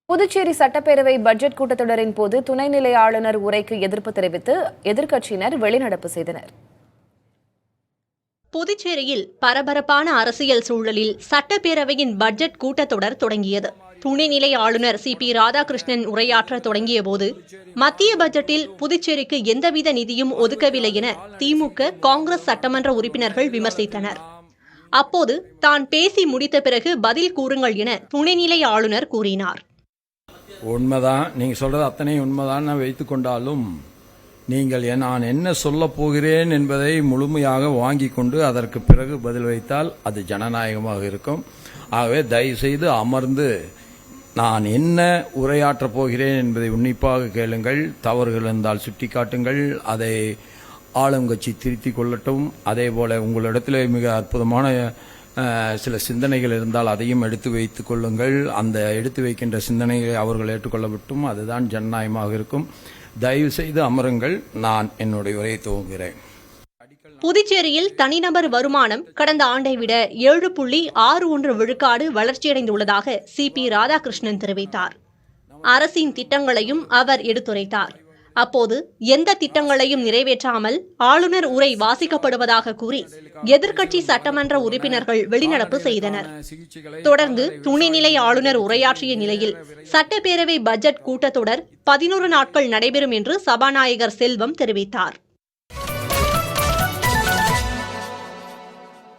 புதுச்சேரி சட்டப்பேரவை பட்ஜெட் கூட்டத்தொடரின் போது துணைநிலை ஆளுநர் உரைக்கு எதிர்ப்பு தெரிவித்து எதிர்க்கட்சியினர் வெளிநடப்பு செய்தனர். புதுச்சேரியில் பரபரப்பான அரசியல் சூழலில் சட்டப்பேரவையின் பட்ஜெட் கூட்டத்தொடர் தொடங்கியது. துணைநிலை ஆளுநர் CP ராதாகிருஷ்ணன் உரையாற்ற தொடங்கிய போது மத்திய பட்ஜெட்டில் புதுச்சேரிக்கு எந்தவித நிதியும் ஒதுக்கவில்லை என திமுக, காங்கிரஸ் சட்டமன்ற உறுப்பினர்கள் விமர்சித்தனர். அப்போது தான் பேசி முடித்த பிறகு பதில் கூறுங்கள் என துணைநிலை ஆளுநர் கூறினார். உண்மைதான், நீங்கள் சொல்றது அத்தனை உண்மைதான் வைத்துக் கொண்டாலும் நீங்கள் நான் என்ன சொல்ல போகிறேன் என்பதை முழுமையாக வாங்கி கொண்டு அதற்கு பிறகு பதில் வைத்தால் அது ஜனநாயகமாக இருக்கும். ஆகவே தயவுசெய்து அமர்ந்து நான் என்ன உரையாற்றப் போகிறேன் என்பதை உன்னிப்பாக கேளுங்கள். தவறுகள் இருந்தால் சுட்டிக்காட்டுங்கள், அதை ஆளுங்கட்சி திருத்திக் கொள்ளட்டும். அதே போல உங்களிடத்தில் மிக அற்புதமான சில சிந்தனைகள் இருந்தால் அதையும் எடுத்து வைத்துக் கொள்ளுங்கள். அந்த எடுத்து வைக்கின்ற சிந்தனைகளை அவர்கள் ஏற்றுக்கொள்ளப்பட்டும். அதுதான் ஜனநாயகமாக இருக்கும். தயவு செய்து அமருங்கள். நான் என்னுடைய உரையை துவங்குகிறேன். புதுச்சேரியில் தனிநபர் வருமானம் கடந்த ஆண்டை விட 7.61 விழுக்காடு வளர்ச்சியடைந்துள்ளதாக CP ராதாகிருஷ்ணன் தெரிவித்தார். அரசின் திட்டங்களையும் அவர் எடுத்துரைத்தார். அப்போது எந்த திட்டங்களையும் நிறைவேற்றாமல் ஆளுநர் உரை வாசிக்கப்படுவதாக கூறி எதிர்க்கட்சி சட்டமன்ற உறுப்பினர்கள் வெளிநடப்பு செய்தனர். தொடர்ந்து துணைநிலை ஆளுநர் உரையாற்றிய நிலையில் சட்டப்பேரவை பட்ஜெட் கூட்டத்தொடர் 11 நாட்கள் நடைபெறும் என்று சபாநாயகர் செல்வம் தெரிவித்தார்.